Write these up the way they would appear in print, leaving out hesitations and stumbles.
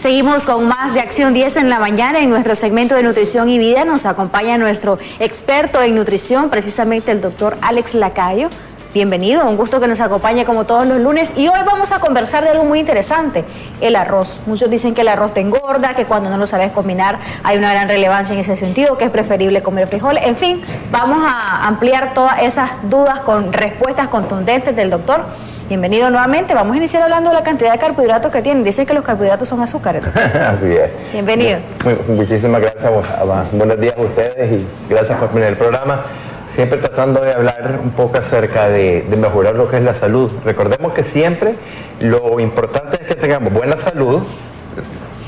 Seguimos con más de Acción 10 en la mañana. En nuestro segmento de Nutrición y Vida nos acompaña nuestro experto en nutrición, precisamente el doctor Alex Lacayo. Bienvenido, un gusto que nos acompañe como todos los lunes. Y hoy vamos a conversar de algo muy interesante, el arroz. Muchos dicen que el arroz te engorda, que cuando no lo sabes combinar hay una gran relevancia en ese sentido, que es preferible comer frijoles. En fin, vamos a ampliar todas esas dudas con respuestas contundentes del doctor. Bienvenido nuevamente. Vamos a iniciar hablando de la cantidad de carbohidratos que tienen. Dicen que los carbohidratos son azúcares. Así es. Bienvenido. Muchísimas gracias. Buenos días a ustedes y gracias por venir al programa. Siempre tratando de hablar un poco acerca de mejorar lo que es la salud. Recordemos que siempre lo importante es que tengamos buena salud.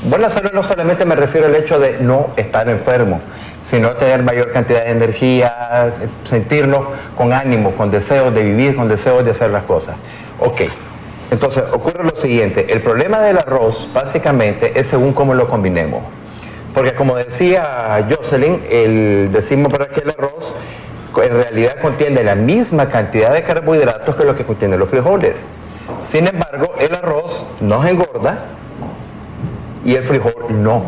Buena salud no solamente me refiero al hecho de no estar enfermo, sino tener mayor cantidad de energía, sentirnos con ánimo, con deseos de vivir, con deseos de hacer las cosas. Ok, entonces ocurre lo siguiente, el problema del arroz básicamente es según cómo lo combinemos. Porque como decía Jocelyn, decimos para que el arroz en realidad contiene la misma cantidad de carbohidratos que lo que contienen los frijoles. Sin embargo, el arroz nos engorda y el frijol no.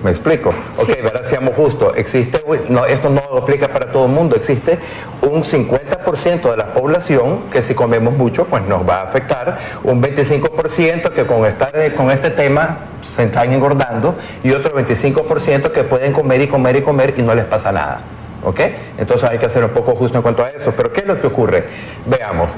¿Me explico? Sí. Ok, ahora seamos justos. Existe, no, esto no lo aplica para todo el mundo. Existe un 50% de la población que si comemos mucho, pues nos va a afectar. Un 25% que con este tema se están engordando. Y otro 25% que pueden comer y comer y comer y no les pasa nada. ¿Ok? Entonces hay que ser un poco justo en cuanto a eso. Pero ¿qué es lo que ocurre? Veamos.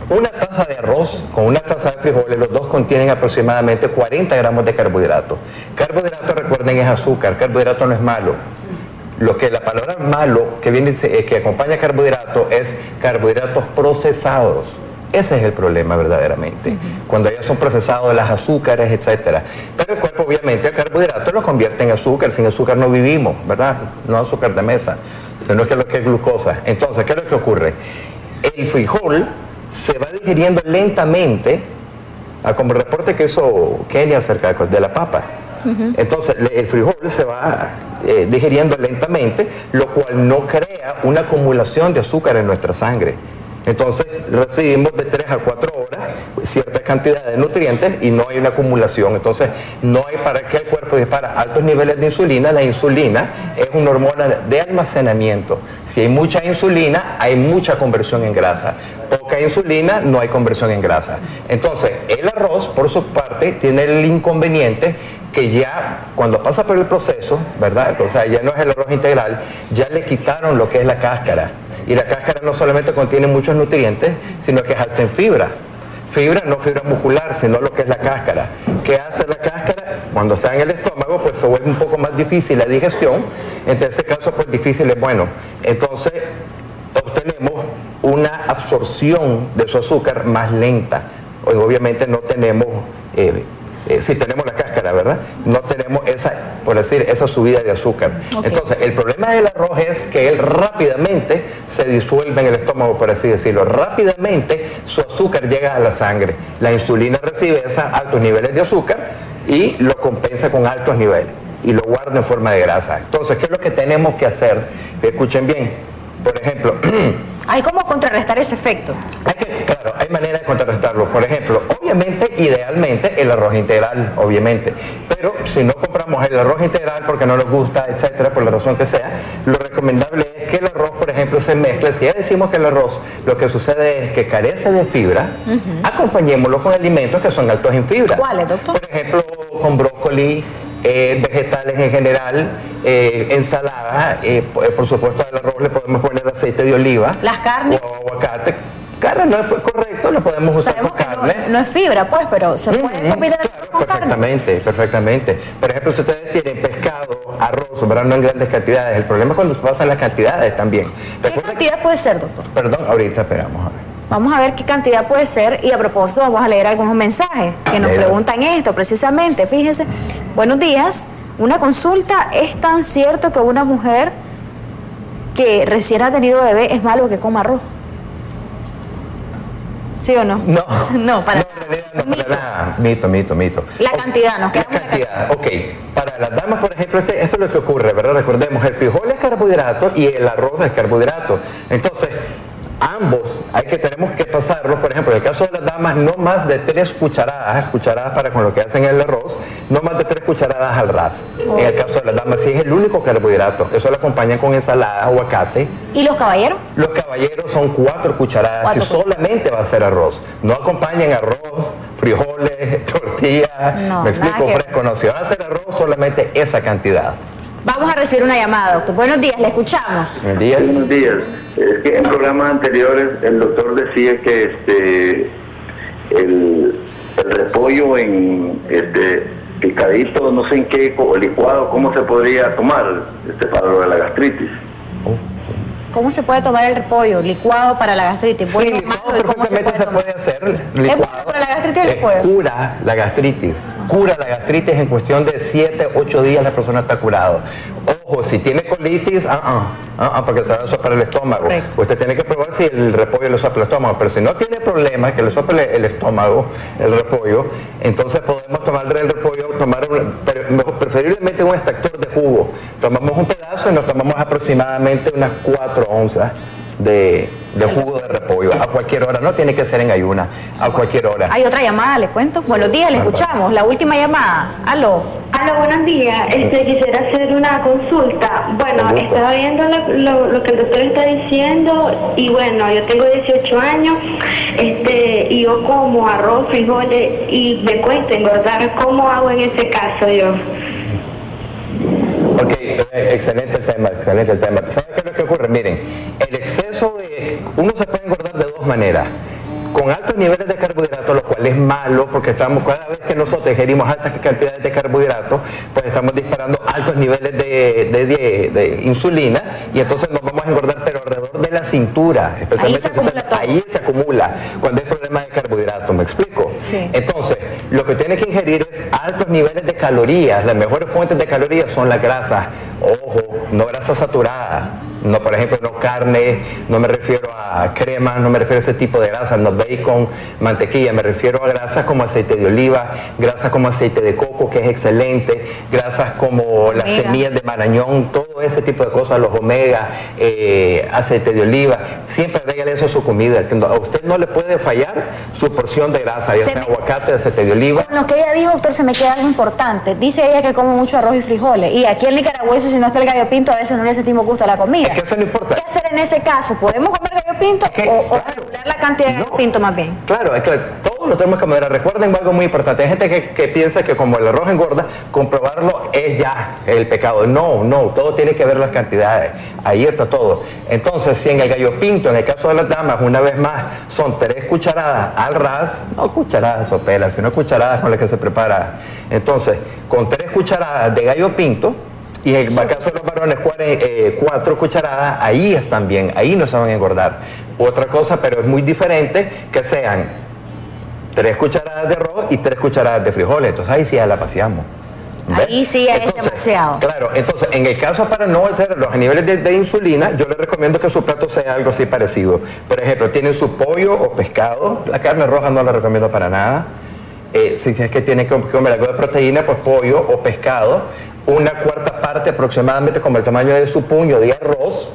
Una taza de arroz con una taza de frijoles, los dos contienen aproximadamente 40 gramos de carbohidratos. Carbohidrato, recuerden, es azúcar. Carbohidrato no es malo. La palabra malo que acompaña a carbohidrato es carbohidratos procesados. Ese es el problema verdaderamente. Cuando ya son procesados las azúcares, etcétera. Pero el cuerpo obviamente el carbohidrato lo convierte en azúcar. Sin azúcar no vivimos, ¿verdad? No azúcar de mesa, sino que lo que es glucosa. Entonces, ¿qué es lo que ocurre? El frijol se va digiriendo lentamente, como el reporte que hizo Kenia acerca de la papa. Entonces el frijol se va digiriendo lentamente, lo cual no crea una acumulación de azúcar en nuestra sangre. Entonces recibimos de 3 a 4 horas cierta cantidad de nutrientes y no hay una acumulación. Entonces no hay para qué el cuerpo dispara altos niveles de insulina. La insulina es una hormona de almacenamiento. Si hay mucha insulina, hay mucha conversión en grasa. Poca insulina, no hay conversión en grasa. Entonces el arroz, por su parte, tiene el inconveniente que ya cuando pasa por el proceso, ¿verdad? O sea, ya no es el arroz integral, ya le quitaron lo que es la cáscara. Y la cáscara no solamente contiene muchos nutrientes, sino que es alta en fibra. Fibra, no fibra muscular, sino lo que es la cáscara. ¿Qué hace la cáscara? Cuando está en el estómago, pues se vuelve un poco más difícil la digestión. En este caso, pues difícil es bueno. Entonces, obtenemos una absorción de su azúcar más lenta. Hoy obviamente no tenemos... si tenemos la cáscara, ¿verdad? No tenemos esa, por decir, esa subida de azúcar. Okay. Entonces, el problema del arroz es que él rápidamente se disuelve en el estómago, por así decirlo. Rápidamente su azúcar llega a la sangre. La insulina recibe esos altos niveles de azúcar y lo compensa con altos niveles y lo guarda en forma de grasa. Entonces, ¿qué es lo que tenemos que hacer? Escuchen bien. Por ejemplo... ¿Hay cómo contrarrestar ese efecto? Claro, hay manera de contrarrestarlo. Por ejemplo, obviamente, idealmente, el arroz integral, obviamente. Pero si no compramos el arroz integral porque no nos gusta, etcétera, por la razón que sea, lo recomendable es que el arroz, por ejemplo, se mezcle. Si ya decimos que el arroz, lo que sucede es que carece de fibra, acompañémoslo con alimentos que son altos en fibra. ¿Cuáles, doctor? Por ejemplo, con brócoli, vegetales en general, ensalada, por supuesto al arroz le podemos poner aceite de oliva. Las carnes. O aguacate. Carne no es correcto, lo podemos usar con carne. No es fibra, pues, pero se puede combinar con perfectamente, carne. Perfectamente. Por ejemplo, si ustedes tienen pescado, arroz, ¿verdad? No en grandes cantidades. El problema es cuando pasan las cantidades también. ¿Qué cantidad puede ser, doctor? Perdón, ahorita esperamos a ver. Vamos a ver qué cantidad puede ser y a propósito vamos a leer algunos mensajes que nos preguntan esto precisamente. Fíjese, buenos días, una consulta, ¿es tan cierto que una mujer que recién ha tenido bebé es malo que coma arroz? ¿Sí o no? No. No, para nada. En realidad no, para nada. Mito. La cantidad, nos La quedamos cantidad, ok. Para las damas, por ejemplo, esto es lo que ocurre, ¿verdad? Recordemos, el frijol es carbohidrato y el arroz es carbohidrato. Entonces, ambos tenemos que pasarlos, por ejemplo, en el caso de las damas, no más de 3 cucharadas para con lo que hacen el arroz, no más de 3 cucharadas al ras. En el caso de las damas, sí es el único carbohidrato. Eso lo acompañan con ensalada, aguacate. ¿Y los caballeros? Los caballeros son 4 cucharadas si solamente va a ser arroz. No acompañen arroz, frijoles, tortillas, no, me explico, fresco. No, si va a hacer arroz, solamente esa cantidad. Vamos a recibir una llamada, doctor. Buenos días, le escuchamos. Buenos días. Buenos días. Es que en programas anteriores el doctor decía que el repollo en picadito, no sé en qué, o licuado, ¿cómo se podría tomar para lo de la gastritis? ¿Cómo se puede tomar el repollo? Licuado para la gastritis. Sí, licuado perfectamente se puede hacer. Licuado. ¿Es bueno para la gastritis el repollo? Cura la gastritis. Cura la gastritis en cuestión de 7, 8 días la persona está curado. Ojo, si tiene colitis, porque se va a soplar el estómago. Correcto. Usted tiene que probar si el repollo le sopla el estómago. Pero si no tiene problema que le sople el estómago, el repollo, entonces podemos tomar el repollo, preferiblemente un extractor de jugo. Tomamos un pedazo y nos tomamos aproximadamente unas 4 onzas de jugo de repollo a cualquier hora, no tiene que ser en ayuna, a cualquier hora. Hay otra llamada, le cuento. Buenos días, le escuchamos. La última llamada. Aló. Aló, buenos días. Quisiera hacer una consulta. Bueno, estaba viendo lo que el doctor está diciendo y bueno, yo tengo 18 años y yo como arroz, frijoles y me cuesta engordar. ¿Cómo hago en ese caso yo? Ok, excelente el tema. ¿Saben qué es lo que ocurre? Miren, el exceso uno se puede engordar de 2 maneras. Con altos niveles de carbohidratos, lo cual es malo porque cada vez que nosotros ingerimos altas cantidades de carbohidratos, pues estamos disparando altos niveles de insulina y entonces nos vamos a engordar, pero alrededor de la cintura, especialmente ahí se acumula cuando hay problemas de carbohidratos, ¿me explico? Sí. Entonces, lo que tiene que ingerir es altos niveles de calorías. Las mejores fuentes de calorías son las grasas. Ojo, no grasas saturadas. No, por ejemplo, no carne, no me refiero a crema, no me refiero a ese tipo de grasas, no bacon, mantequilla, me refiero a grasas como aceite de oliva, grasas como aceite de coco, que es excelente, grasas como las semillas de marañón, todo ese tipo de cosas, los omega, aceite de oliva, siempre agrégale eso a su comida. A usted no le puede fallar su porción de grasa, ya sea aguacate, aceite de oliva. Con lo que ella dijo, doctor, se me queda algo importante. Dice ella que come mucho arroz y frijoles, y aquí en Nicaragüense, si no está el gallo pinto, a veces no le sentimos gusto a la comida. Es que eso no importa. ¿Qué hacer en ese caso? ¿Podemos comer gallo pinto o regular la cantidad de gallo pinto más bien? Claro, es que todo lo tenemos que moderar. Recuerden algo muy importante. Hay gente que piensa que como el arroz engorda, comprobarlo es ya el pecado. No, todo tiene que ver las cantidades. Ahí está todo. Entonces, si en el gallo pinto, en el caso de las damas, una vez más, son 3 cucharadas al ras, no cucharadas soperas, sino cucharadas con las que se prepara. Entonces, con 3 cucharadas de gallo pinto, y en el caso de los varones, 4 cucharadas, ahí están bien, ahí no se van a engordar. Otra cosa, pero es muy diferente, que sean 3 cucharadas de arroz y 3 cucharadas de frijoles. Entonces ahí sí ya la paseamos. ¿Ves? Ahí sí es demasiado. Claro, entonces en el caso para no alterar los niveles de insulina, yo les recomiendo que su plato sea algo así parecido. Por ejemplo, tienen su pollo o pescado, la carne roja no la recomiendo para nada. Si es que tienen que comer algo de proteína, pues pollo o pescado. Una 1/4 parte aproximadamente, como el tamaño de su puño de arroz.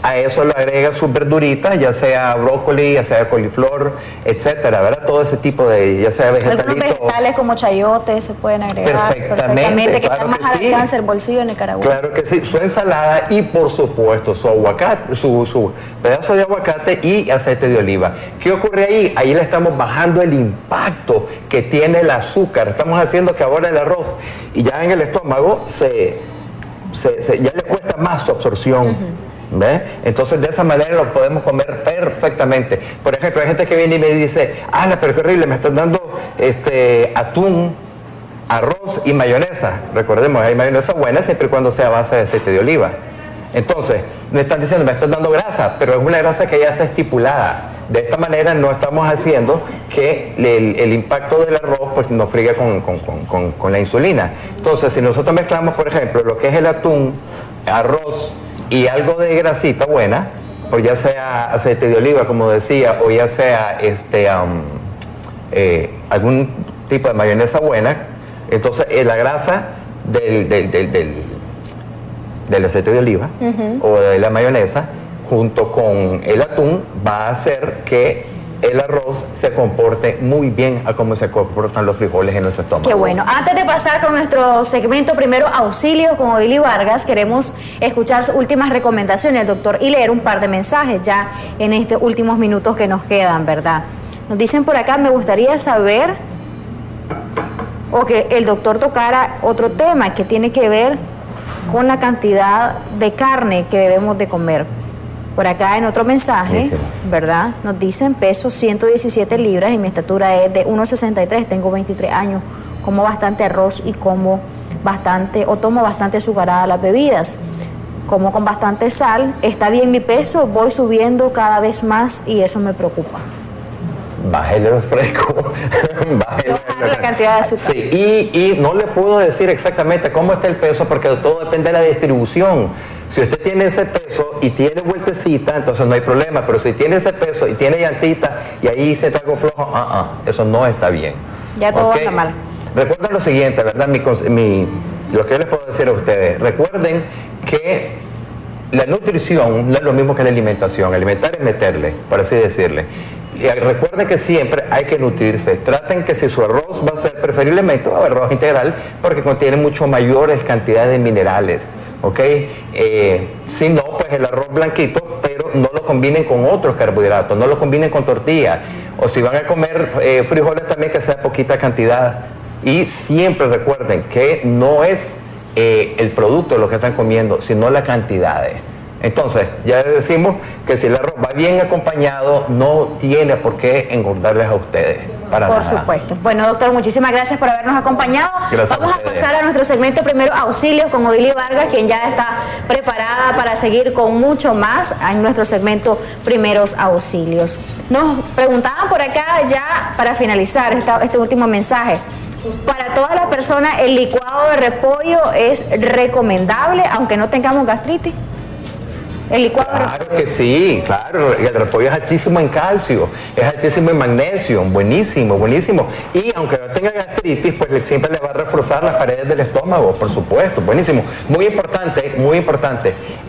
A eso le agrega sus verduritas, ya sea brócoli, ya sea coliflor, etcétera, ¿verdad? Todo ese tipo de, ya sea vegetalitos. Algunos vegetales como chayotes se pueden agregar perfectamente, que están más al alcance del bolsillo de Nicaragua. Claro que sí, su ensalada y por supuesto su aguacate, su pedazo de aguacate y aceite de oliva. ¿Qué ocurre ahí? Ahí le estamos bajando el impacto que tiene el azúcar. Estamos haciendo que ahora el arroz y ya en el estómago ya le cuesta más su absorción. ¿Ve? Entonces de esa manera lo podemos comer perfectamente. Por ejemplo, hay gente que viene y me dice, pero qué horrible, me están dando atún, arroz y mayonesa. Recordemos, hay mayonesa buena siempre y cuando sea a base de aceite de oliva. Entonces, me están diciendo, me están dando grasa, pero es una grasa que ya está estipulada. De esta manera no estamos haciendo que el impacto del arroz pues nos friegue con la insulina. Entonces, si nosotros mezclamos, por ejemplo, lo que es el atún, arroz y algo de grasita buena, por ya sea aceite de oliva, como decía, o ya sea algún tipo de mayonesa buena, entonces la grasa del aceite de oliva o de la mayonesa junto con el atún va a hacer que el arroz se comporte muy bien a cómo se comportan los frijoles en nuestro estómago. Qué bueno. Antes de pasar con nuestro segmento primero auxilio con Odili Vargas, queremos escuchar sus últimas recomendaciones, doctor, y leer un par de mensajes ya en estos últimos minutos que nos quedan, ¿verdad? Nos dicen por acá, me gustaría saber o que el doctor tocara otro tema que tiene que ver con la cantidad de carne que debemos de comer. Por acá en otro mensaje, ¿verdad? Nos dicen peso 117 libras y mi estatura es de 1,63, tengo 23 años, como bastante arroz y como bastante, o tomo bastante azucarada las bebidas, como con bastante sal, está bien mi peso, voy subiendo cada vez más y eso me preocupa. Bájale el fresco, bájale la cantidad de azúcar. Sí, y no le puedo decir exactamente cómo está el peso porque todo depende de la distribución. Si usted tiene ese peso y tiene vueltecita, entonces no hay problema, pero si tiene ese peso y tiene llantita y ahí se está algo flojo, eso no está bien. Ya todo está mal. Recuerden lo siguiente, ¿verdad? Lo que yo les puedo decir a ustedes, recuerden que la nutrición no es lo mismo que la alimentación. Alimentar es meterle, por así decirle. Y recuerden que siempre hay que nutrirse. Traten que si su arroz va a ser preferiblemente arroz integral porque contiene mucho mayores cantidades de minerales. ¿Ok? Si no, pues el arroz blanquito, pero no lo combinen con otros carbohidratos, no lo combinen con tortilla. O si van a comer frijoles también que sea poquita cantidad. Y siempre recuerden que no es el producto de lo que están comiendo, sino la cantidad. Entonces, ya les decimos que si el arroz va bien acompañado, no tiene por qué engordarles a ustedes. Para nada. Por supuesto. Bueno, doctor, muchísimas gracias por habernos acompañado. Vamos a pasar a nuestro segmento primero auxilios con Odili Vargas, quien ya está preparada para seguir con mucho más en nuestro segmento primeros auxilios. Nos preguntaban por acá ya para finalizar este último mensaje. Para todas las personas, ¿el licuado de repollo es recomendable aunque no tengamos gastritis? El licuado claro que sí, claro, el repollo es altísimo en calcio, es altísimo en magnesio, buenísimo, buenísimo. Y aunque no tenga gastritis, pues siempre le va a reforzar las paredes del estómago, por supuesto, buenísimo. Muy importante,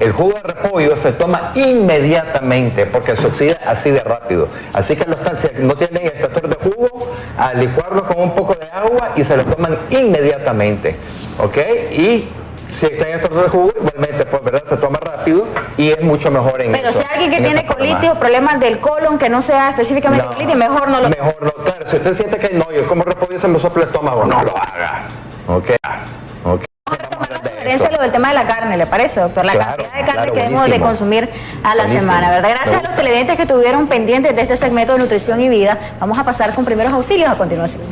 el jugo de repollo se toma inmediatamente porque se oxida así de rápido. Así que si no tienen extractor de jugo, a licuarlo con un poco de agua y se lo toman inmediatamente, ¿ok? Y si está en extractor de jugo, igualmente, pues, ¿verdad? Se toma rápido y es mucho mejor en Pero eso, si alguien que tiene colitis o problemas del colon, que no sea específicamente colitis, mejor no lo... Mejor no, claro. Si usted siente que no, yo como repollo se me sopla el estómago, no lo haga. Ok. Vamos a tomar la sugerencia lo del tema de la carne, ¿le parece, doctor? La cantidad de carne que debemos de consumir a la semana, ¿verdad? Gracias a los televidentes que estuvieron pendientes de este segmento de nutrición y vida. Vamos a pasar con primeros auxilios a continuación.